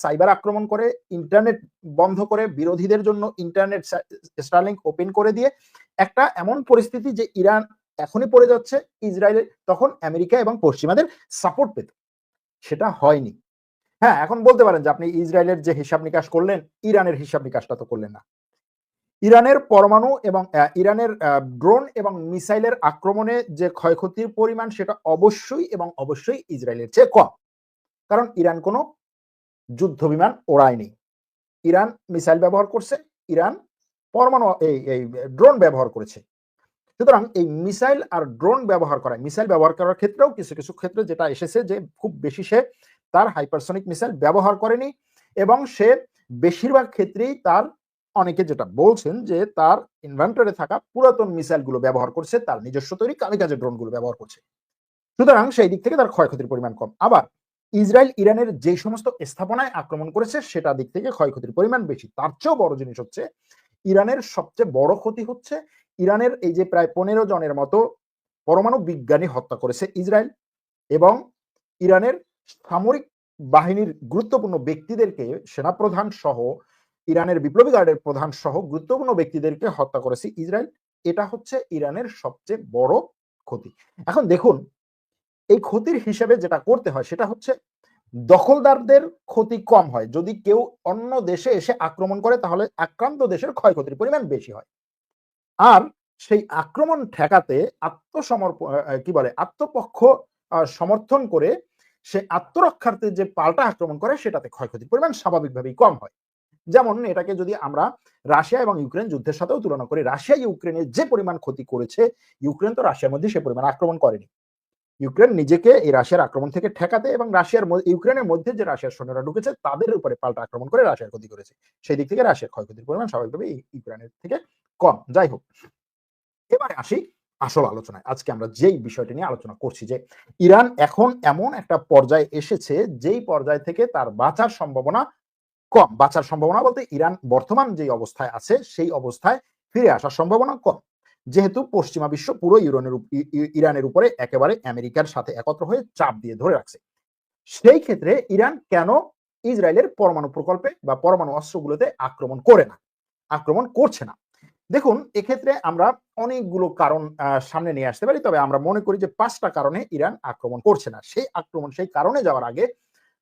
Cyber আক্রমণ করে, internet বন্ধ করে, বিরোধীদের জন্য ইন্টারনেট স্টারলিংক ওপেন করে দিয়ে একটা এমন পরিস্থিতি যে ইরান এখনই পড়ে যাচ্ছে, ইসরায়েলের তখন আমেরিকা এবং পশ্চিমাদের সাপোর্ট পেত, সেটা হয়নি। হ্যাঁ, এখন বলতে পারেন যে আপনি ইসরায়েলের যে হিসাব নিকাশ করলেন, ইরানের হিসাব নিকাশটা তো করলেন না। ইরানের পরমাণু এবং ইরানের ড্রোন এবং মিসাইলের আক্রমণে যে ক্ষয়ক্ষতির পরিমাণ সেটা অবশ্যই এবং অবশ্যই ইসরায়েলের চেয়ে কম। কারণ ইরান কোনো যুদ্ধ বিমান ওড়ায়নি, ইরান মিসাইল ব্যবহার করছে, ইরান পরমাণু এই ড্রোন ব্যবহার করেছে। সুতরাং এই মিসাইল আর ড্রোন ব্যবহার করা, মিসাইল ব্যবহার করার ক্ষেত্রেও কিছু কিছু ক্ষেত্রে যেটা এসেছে যে খুব বেশি সে তার হাইপারসনিক মিসাইল ব্যবহার করেনি, এবং সে বেশিরভাগ ক্ষেত্রেই তার, অনেকে যেটা বলছেন যে তার ইনভেন্টরে থাকা পুরাতন মিসাইল গুলো ব্যবহার করছে, তার নিজস্ব তৈরি কামিকাজে ড্রোন গুলো ব্যবহার করছে। সুতরাং সেই দিক থেকে তার ক্ষয়ক্ষতির পরিমাণ কম। আবার ইসরায়েল ইরানের যে সমস্ত স্থাপনায় আক্রমণ করেছে সেটা দিক থেকে ক্ষয়ক্ষতির পরিমাণ বেশি। তার চেয়েও বড় জিনিস হচ্ছে, ইরানের সবচেয়ে বড় ক্ষতি হচ্ছে ইরানের এই যে প্রায় 15 জনের মতো পরমাণু বিজ্ঞানী হত্যা করেছে ইসরায়েল, এবং ইরানের সামরিক বাহিনীর গুরুত্বপূর্ণ ব্যক্তিদেরকে, সেনাপ্রধান সহ, ইরানের বিপ্লবী গার্ডের প্রধান সহ গুরুত্বপূর্ণ ব্যক্তিদেরকে হত্যা করেছে ইসরায়েল। এটা হচ্ছে ইরানের সবচেয়ে বড় ক্ষতি। এখন দেখুন, এই ক্ষতির হিসেবে যেটা করতে হয় সেটা হচ্ছে দখলদারদের ক্ষতি কম হয়। যদি কেউ অন্য দেশে এসে আক্রমণ করে তাহলে আক্রান্ত দেশের ক্ষয়ক্ষতির পরিমাণ বেশি হয়। আর সেই আক্রমণ ঠেকাতে আত্মপক্ষ সমর্থন করে সে আত্মরক্ষার্থে যে পাল্টা আক্রমণ করে সেটাতে ক্ষয়ক্ষতির পরিমাণ স্বাভাবিকভাবেই কম হয়। যেমন এটাকে যদি আমরা রাশিয়া এবং ইউক্রেন যুদ্ধের সাথেও তুলনা করি, রাশিয়া ইউক্রেনের যে পরিমাণ ক্ষতি করেছে, ইউক্রেন তো রাশিয়ার মধ্যে সে পরিমাণ আক্রমণ করেনি। ইউক্রেন নিজেকে এই রাশিয়ার আক্রমণ থেকে ঠেকাতে এবং ইউক্রেনের মধ্যে যে রাশিয়ার সৈন্যরা ঢুকেছে তাদের উপরে পাল্টা আক্রমণ করে রাশিয়ার ক্ষতি করেছে। সেই দিক থেকে রাশিয়ার ক্ষয়ক্ষতির পরিমাণ স্বাভাবিকভাবে ইউক্রেনের থেকে কম। যাই হোক, এবারে আসি আসল আলোচনায়। আজকে আমরা যেই বিষয়টি নিয়ে আলোচনা করছি যে ইরান এখন এমন একটা পর্যায়ে এসেছে যেই পর্যায় থেকে তার বাঁচার সম্ভাবনা কম। বাঁচার সম্ভাবনা বলতে ইরান বর্তমান যে অবস্থায় আছে সেই অবস্থায় ফিরে আসার সম্ভাবনা কম, যেহেতু পশ্চিমা বিশ্ব পুরো ইরানের উপরে একেবারে আমেরিকার সাথে একত্র হয়ে চাপ দিয়ে ধরে রাখছে। সেই ক্ষেত্রে ইরান কেন ইসরায়েলের পরমাণু প্রকল্পে বা পরমাণু অস্ত্রগুলোতে আক্রমণ করছে না? দেখুন, এক্ষেত্রে আমরা অনেকগুলো কারণ সামনে নিয়ে আসতে পারি, তবে আমরা মনে করি যে 5টা কারণে ইরান আক্রমণ করছে না। সেই কারণে যাওয়ার আগে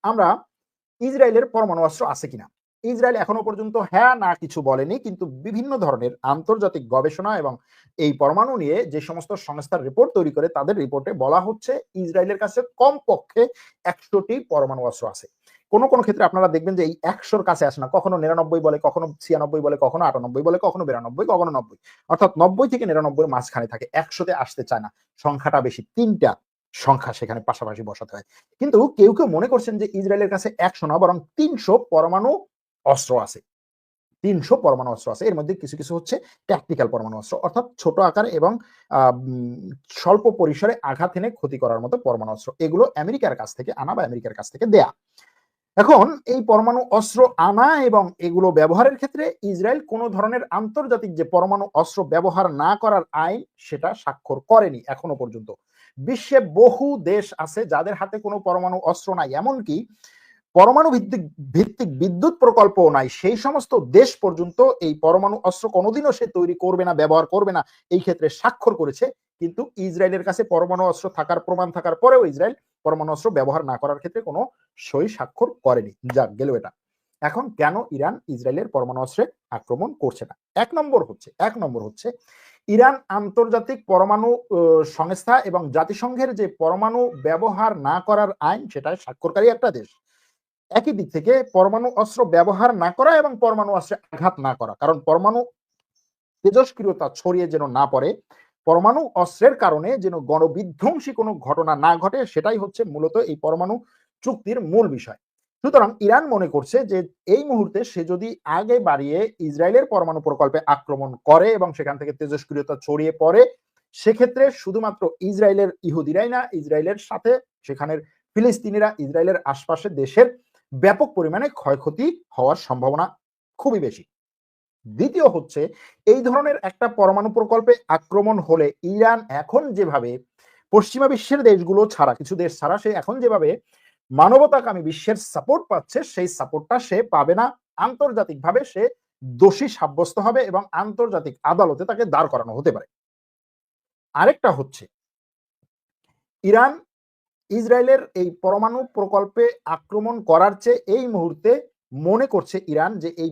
আমরা ইসরায়েলের পরমাণু অস্ত্র আছে কিনা, ইসরায়েল এখনো পর্যন্ত হ্যাঁ না কিছু বলেনি, কিন্তু বিভিন্ন ধরনের আন্তর্জাতিক গবেষণা এবং এই পরমাণু নিয়ে যে সমস্ত সংস্থার রিপোর্ট তৈরি করে তাদের রিপোর্টে বলা হচ্ছে ইসরায়েলের কাছে কমপক্ষে 100টি পরমাণু অস্ত্র আছে। কোন কোন ক্ষেত্রে আপনারা দেখবেন যে এই 100-র কাছে আসে না, কখনো 99 বলে, কখনো 96 বলে, কখনো 98 বলে, কখনো 92, কখনো 90, অর্থাৎ 90 থেকে 99 মাঝখানে থাকে, 100-তে আসতে চায় না। সংখ্যাটা বেশি, 3টা সংখ্যা সেখানে পাশাপাশি বসাতে হয়। কিন্তু কেউ কেউ মনে করছেন যে ইসরায়েলের কাছে 100 না বরং 300 পরমাণু অস্ত্র আছে। 300 পরমাণু অস্ত্র আছে। এর মধ্যে কিছু কিছু হচ্ছে ট্যাকটিক্যাল পরমাণু অস্ত্র, অর্থাৎ ছোট আকারে এবং স্বল্প পরিসরে আঘাত এনে ক্ষতি করার মতো পরমাণু অস্ত্র। এগুলো আমেরিকার কাছ থেকে আনা বা আমেরিকার কাছ থেকে দেয়া। এখন এই পরমাণু অস্ত্র আনা এবং এগুলো ব্যবহারের ক্ষেত্রে ইসরায়েল কোন ধরনের আন্তর্জাতিক যে পরমাণু অস্ত্র ব্যবহার না করার আইন সেটা স্বাক্ষর করেনি এখনো পর্যন্ত। বিশ্বে বহু দেশ আছে যাদের হাতে কোনো পরমাণু অস্ত্র নাই, এমনকি পরমাণু ভিত্তিক বিদ্যুৎ প্রকল্পও নাই, সেই সমস্ত দেশ পর্যন্ত এই পরমাণু অস্ত্র কোনোদিনও সে তৈরি করবে না, ব্যবহার করবে না, এই ক্ষেত্রে স্বাক্ষর করেছে। কিন্তু ইসরায়েলের কাছে পরমাণু অস্ত্র থাকার প্রমাণ থাকার পরেও ইসরায়েল পরমাণু অস্ত্র ব্যবহার না করার ক্ষেত্রে কোনো সই স্বাক্ষর করেনি। যাক গেল এটা। এখন কেন ইরান ইসরায়েলের পরমাণু অস্ত্রে আক্রমণ করছে না? এক নম্বর হচ্ছে ইরান আন্তর্জাতিক পরমাণু সংস্থা এবং জাতিসংঘের যে পরমাণু ব্যবহার না করার আইন সেটায় স্বাক্ষরকারী একটা দেশ। একই দিক থেকে পরমাণু অস্ত্র ব্যবহার না করা এবং পরমাণু অস্ত্রে আঘাত না করা, কারণ পরমাণু তেজস্ক্রিয়তা ছড়িয়ে যেন না পড়ে, পরমাণু অস্ত্রের কারণে যেন গণবিধ্বংসী কোনো ঘটনা না ঘটে, সেটাই হচ্ছে মূলত এই পরমাণু চুক্তির মূল বিষয়। সুতরাং ইরান মনে করছে যে এই মুহূর্তে সে যদি আগে বাড়িয়ে ইসরায়েলের পরমাণু প্রকল্পে আক্রমণ করে এবং সেখান থেকে তেজস্ক্রিয়তা ছড়িয়ে পড়ে, সেক্ষেত্রে শুধুমাত্র ইসরায়েলের ইহুদিরাই না, ইসরায়েলের সাথে সেখানের ফিলিস্তিনিরা, ইসরায়েলের আশপাশের দেশের ব্যাপক পরিমাণে ক্ষয়ক্ষতি হওয়ার সম্ভাবনা খুবই বেশি। দ্বিতীয় হচ্ছে, এই ধরনের একটা পরমাণু প্রকল্পে আক্রমণ হলে ইরান এখন যেভাবে পশ্চিমা বিশ্বের দেশগুলো ছাড়া, কিছু দেশ ছাড়া, সে এখন যেভাবে মানবতাকামী বিশ্বের সাপোর্ট পাচ্ছে, সেই সাপোর্টটা সে পাবে না। আন্তর্জাতিকভাবে সে দোষী সাব্যস্ত হবে এবং আন্তর্জাতিক আদালতে তাকে দাঁড় করানো হতে পারে। আরেকটা হচ্ছে ইরান ইসরায়েলের এই পরমাণু প্রকল্পে আক্রমণ করার চেয়ে এই মুহূর্তে মনে করছে ইরান যে এই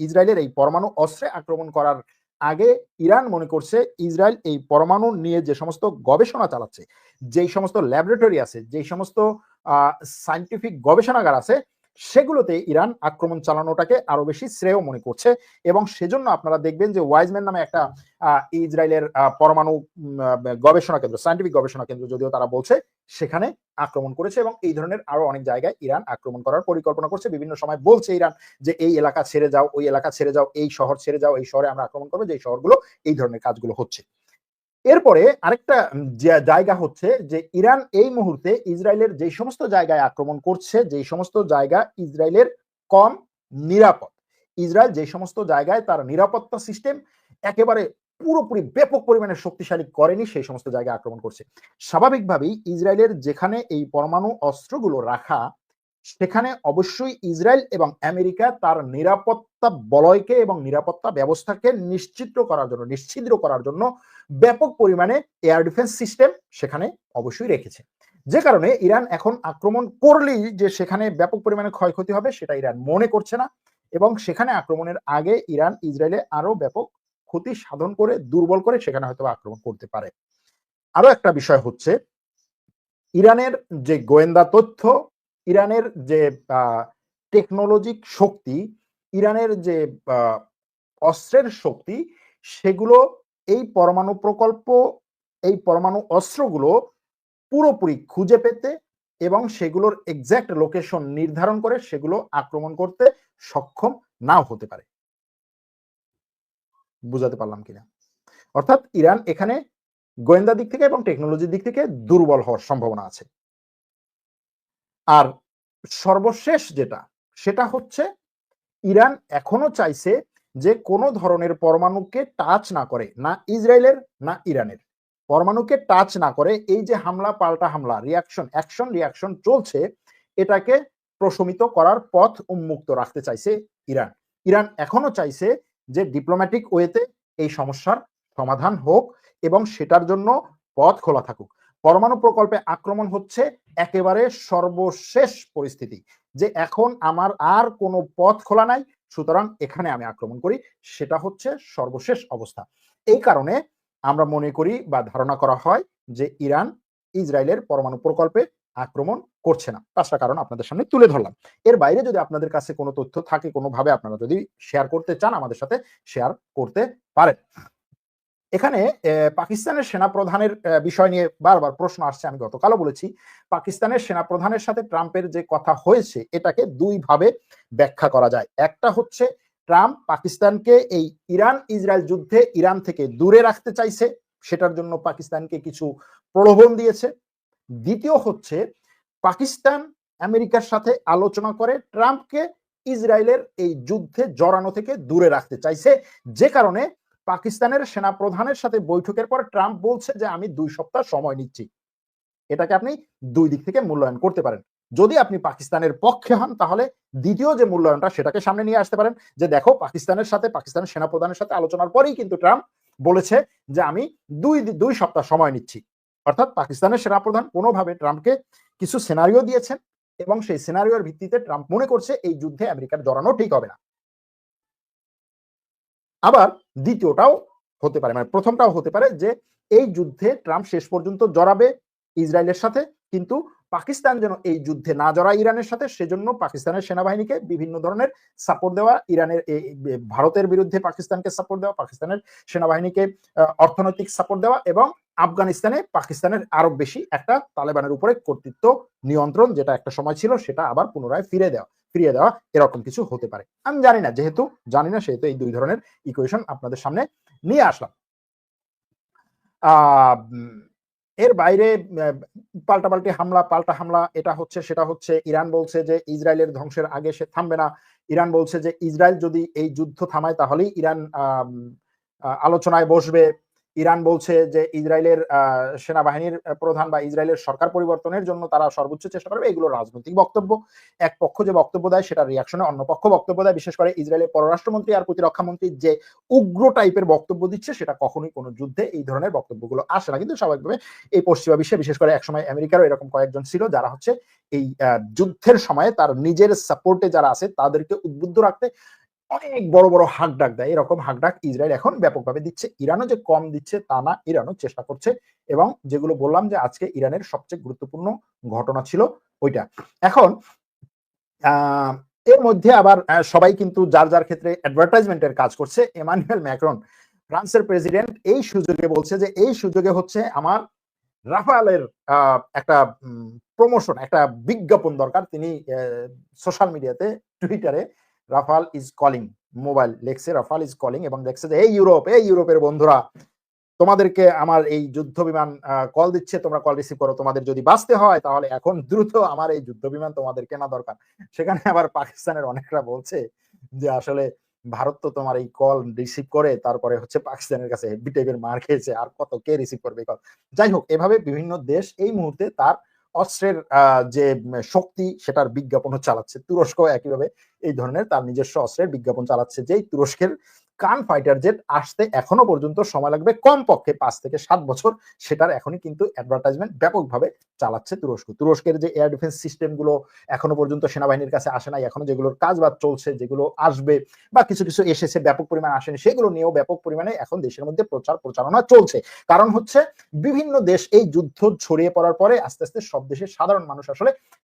ইসরায়েলের এই পরমাণু অস্ত্রে আক্রমণ করার আগে ইরান মনে করছে ইসরায়েল এই পরমাণু নিয়ে যে সমস্ত গবেষণা চালাচ্ছে, যেই সমস্ত ল্যাবরেটরি আছে, যেই সমস্ত সায়েন্টিফিক গবেষণাগার আছে, সেগুলোতে ইরান আক্রমণ চালানোটাকে আরো বেশি শ্রেয় মনে করছে। এবং সেজন্য আপনারা দেখবেন যে ওয়াইজম্যান নামে একটা ইসরায়েলের পরমাণু গবেষণা কেন্দ্র, সায়েন্টিফিক গবেষণা কেন্দ্র যদিও তারা বলছে, সেখানে আক্রমণ করেছে এবং এই ধরনের আরো অনেক জায়গায় ইরান আক্রমণ করার পরিকল্পনা করছে। বিভিন্ন সময় বলছে ইরান যে এই এলাকা ছেড়ে যাও, ওই এলাকা ছেড়ে যাও, এই শহর ছেড়ে যাও, এই শহরে আমরা আক্রমণ করবো, যে শহরগুলো এই ধরনের কাজগুলো হচ্ছে। এরপরে আরেকটা জায়গা হচ্ছে যে ইরান এই মুহূর্তে ইসরায়েলের যে সমস্ত জায়গায় আক্রমণ করছে, যে সমস্ত জায়গা ইসরায়েলের কম নিরাপদ, ইসরায়েল যে সমস্ত জায়গায় তার নিরাপত্তা সিস্টেম একেবারে পুরোপুরি ব্যাপক পরিমাণে শক্তিশালী করেনি, সেই সমস্ত জায়গায় আক্রমণ করছে। স্বাভাবিকভাবেই ইসরায়েলের যেখানে এই পরমাণু অস্ত্রগুলো রাখা, সেখানে অবশ্যই ইসরায়েল এবং আমেরিকা তার নিরাপত্তা বলয়কে এবং নিরাপত্তা ব্যবস্থাকে নিশ্চিদ্র করার জন্য ব্যাপক পরিমাণে এয়ার ডিফেন্স সিস্টেম সেখানে অবশ্যই রেখেছে। যে কারণে ইরান এখন আক্রমণ করলেই যে সেখানে ব্যাপক পরিমাণে ক্ষয়ক্ষতি হবে সেটা ইরান মনে করছে না, এবং সেখানে আক্রমণের আগে ইরান ইসরায়েলে আরো ব্যাপক ক্ষতি সাধন করে, দুর্বল করে সেখানে হয়তো আক্রমণ করতে পারে। আরো একটা বিষয় হচ্ছে ইরানের যে গোয়েন্দা তথ্য, ইরানের যে টেকনোলজিক শক্তি, ইরানের যে অস্ত্রের শক্তি, সেগুলো এই পরমাণু প্রকল্প, এই পরমাণু অস্ত্রগুলো পুরোপুরি খুঁজে পেতে এবং সেগুলোর এক্সাক্ট লোকেশন নির্ধারণ করে সেগুলো আক্রমণ করতে সক্ষম নাও হতে পারে। বুঝাতে পারলাম কিনা? অর্থাৎ ইরান এখানে গোয়েন্দা দিক থেকে এবং টেকনোলজির দিক থেকে দুর্বল হওয়ার সম্ভাবনা আছে। আর সর্বশেষ যেটা, সেটা হচ্ছে ইরান এখনো চাইছে যে কোনো ধরনের পরমাণুকে টাচ না করে, না ইসরায়েলের না ইরানের, পরমাণুকে টাচ না করে এই যে হামলা পাল্টা হামলা, রিয়াকশন চলছে, এটাকে প্রশমিত করার পথ উন্মুক্ত রাখতে চাইছে ইরান। ইরান এখনো চাইছে যে ডিপ্লোম্যাটিক ওয়েতে এই সমস্যার সমাধান হোক এবং সেটার জন্য পথ খোলা থাকুক। পরমাণু প্রকল্পে আক্রমণ হচ্ছে একেবারে সর্বশেষ পরিস্থিতি, যে এখন আমার আর কোনো পথ খোলা নাই, সুতরাং এখানে আমি আক্রমণ করি, সেটা হচ্ছে সর্বশেষ অবস্থা। এই কারণে আমরা মনে করি বা ধারণা করা হয় যে ইরান ইসরায়েলের পরমাণু প্রকল্পে আক্রমণ করছে না। 5টা কারণ আপনাদের সামনে তুলে ধরলাম। এর বাইরে যদি আপনাদের কাছে কোনো তথ্য থাকে, কোনোভাবে আপনারা যদি শেয়ার করতে চান আমাদের সাথে, শেয়ার করতে পারেন। এখানে পাকিস্তানের সেনাপ্রধানের বিষয় নিয়ে বারবার প্রশ্ন আসছে। আমি গতকালও বলেছি, পাকিস্তানের সেনাপ্রধানের সাথে ট্রাম্পের যে কথা হয়েছে এটাকে দুই ভাবে ব্যাখ্যা করা যায়। একটা হচ্ছে ট্রাম্প পাকিস্তানকে এই ইরান ইসরায়েল যুদ্ধে ইরান থেকে দূরে রাখতে চাইছে, সেটার জন্য পাকিস্তানকে কিছু প্রলোভন দিয়েছে। দ্বিতীয় হচ্ছে পাকিস্তান আমেরিকার সাথে আলোচনা করে ট্রাম্পকে ইসরায়েলের এই যুদ্ধে জড়ানো থেকে দূরে রাখতে চাইছে, যে কারণে পাকিস্তানের সেনাপ্রধানের সাথে বৈঠকের পর ট্রাম্প বলছে যে আমি 2 সপ্তাহ সময় নিচ্ছি। এটাকে আপনি দুই দিক থেকে মূল্যায়ন করতে পারেন। যদি আপনি পাকিস্তানের পক্ষে হন তাহলে দ্বিতীয় যে মূল্যায়নটা সেটাকে সামনে নিয়ে আসতে পারেন, যে দেখো পাকিস্তানের সেনাপ্রধানের সাথে আলোচনার পরেই কিন্তু ট্রাম্প বলেছে যে আমি 2 সপ্তাহ সময় নিচ্ছি। অর্থাৎ পাকিস্তানের সেনাপ্রধান কোনোভাবে ট্রাম্পকে কিছু সিনারিও দিয়েছেন এবং সেই সিনারিওর ভিত্তিতে ট্রাম্প মনে করছে এই যুদ্ধে আমেরিকার জড়ানো ঠিক হবে না। আবার দ্বিতীয়টাও হতে পারে, মানে প্রথমটাও হতে পারে যে এই যুদ্ধে ট্রাম্প শেষ পর্যন্ত জড়াবে ইসরায়েলের সাথে, কিন্তু পাকিস্তান যেন এই যুদ্ধে না জড়ায় ইরানের সাথে, সেজন্য পাকিস্তানের সেনাবাহিনীকে বিভিন্ন ধরনের সাপোর্ট দেওয়া, ভারতের বিরুদ্ধে পাকিস্তানকে সাপোর্ট দেওয়া, পাকিস্তানের সেনাবাহিনীকে অর্থনৈতিক সাপোর্ট দেওয়া এবং আফগানিস্তানে পাকিস্তানের আরো বেশি একটা তালেবানের উপরে কর্তৃত্ব নিয়ন্ত্রণ, যেটা একটা সময় ছিল, সেটা আবার পুনরায় ফিরিয়ে দেওয়া, এরকম কিছু হতে পারে। আমি জানি না, যেহেতু জানি না সেহেতু এই দুই ধরনের ইকুয়েশন আপনাদের সামনে নিয়ে আসলাম। এর বাইরে পাল্টা হামলা এটা হচ্ছে, সেটা হচ্ছে ইরান বলছে যে ইসরায়েলের ধ্বংসের আগে সে থামবে না। ইরান বলছে যে ইসরায়েল যদি এই যুদ্ধ থামায় তাহলেই ইরান আলোচনায় বসবে। ইরান বলছে যে ইসরায়েলের সেনাবাহিনীর প্রধান বা ইসরায়েলের সরকার পরিবর্তনের জন্য তারা সর্বোচ্চ চেষ্টা করবে। এগুলো রাজনৈতিক বক্তব্য। এক পক্ষ যে বক্তব্য দেয় সেটার রিয়াকশনে অন্য পক্ষ বক্তব্য দেয়। বিশেষ করে ইসরায়েলের পররাষ্ট্রমন্ত্রী আর প্রতিরক্ষা মন্ত্রী যে উগ্র টাইপের বক্তব্য দিচ্ছে, সেটা কখনোই কোনো যুদ্ধে এই ধরনের বক্তব্যগুলো আসে না। কিন্তু স্বাভাবিকভাবে এই পশ্চিমা বিশ্বে, বিশেষ করে একসময় আমেরিকারও এরকম কয়েকজন ছিল যারা হচ্ছে এই যুদ্ধের সময় তার নিজের সাপোর্টে যারা আছে তাদেরকে উদ্বুদ্ধ রাখতে অনেক বড় বড় হাক ডাক দেয়। এরকম হাক ডাক ইসরায়েল এখন ব্যাপকভাবে দিচ্ছে। ইরানও যে কম দিচ্ছে তা না, ইরানও চেষ্টা করছে। এবং যেগুলো বললাম যে আজকে ইরানের সবচেয়ে গুরুত্বপূর্ণ ঘটনা ছিল ওইটা। এখন এর মধ্যে আবার সবাই কিন্তু যার যার ক্ষেত্রে অ্যাডভার্টাইজমেন্টের কাজ করছে। এমানুয়েল ম্যাক্রন, ফ্রান্সের প্রেসিডেন্ট, এই সুযোগে বলছে যে এই সুযোগে হচ্ছে আমার রাফালের একটা প্রমোশন, একটা বিজ্ঞাপন দরকার। তিনি সোশ্যাল মিডিয়াতে, টুইটারে রাফাল ইজ কলিং মোবাইল লেখছে, রাফাল ইজ কলিং, এবং দেখছে যে এই ইউরোপের বন্ধুরা, তোমাদেরকে আমার এই যুদ্ধ বিমান কল দিচ্ছে, তোমরা কল রিসিভ করো। তোমাদের যদি বাঁচতে হয় তাহলে এখন দ্রুত আমার এই যুদ্ধ বিমান তোমাদের কেনা দরকার। সেখানে আবার পাকিস্তানের অনেকরা বলছে যে আসলে ভারত তো তোমার এই কল রিসিভ করে তারপরে হচ্ছে পাকিস্তানের কাছে হেভি টাইপের মার খেয়েছে, আর কত কে রিসিভ করবে কল। যাই হোক, এভাবে বিভিন্ন দেশ এই মুহূর্তে তার অস্ত্রের যে শক্তি সেটার বিজ্ঞাপন চালাচ্ছে। তুরস্ক একইভাবে এই ধরনের তার নিজস্ব অস্ত্রের বিজ্ঞাপন চালাচ্ছে, যেই তুরস্কের কান ফাইটার জেট আসতে এখনো পর্যন্ত সময় লাগবে কমপক্ষে 5 থেকে 7 বছর। সেটার এখনই কিন্তু অ্যাডভার্টাইজমেন্ট ব্যাপকভাবে চালাচ্ছে তুরস্ক। তুরস্কের যে এয়ার ডিফেন্স সিস্টেম গুলো এখনো পর্যন্ত সেনাবাহিনীর কাছে আসে নাই, এখনো যেগুলোর কাজবাজ চলছে, যেগুলো আসবে বা কিছু কিছু এসেছে ব্যাপক পরিমাণে আসেনি, সেগুলো নিয়েও ব্যাপক পরিমাণে এখন দেশের মধ্যে প্রচার প্রচারণা চলছে। কারণ হচ্ছে বিভিন্ন দেশ এই যুদ্ধ ছড়িয়ে পড়ার পরে আস্তে আস্তে সব দেশের সাধারণ মানুষ আসলে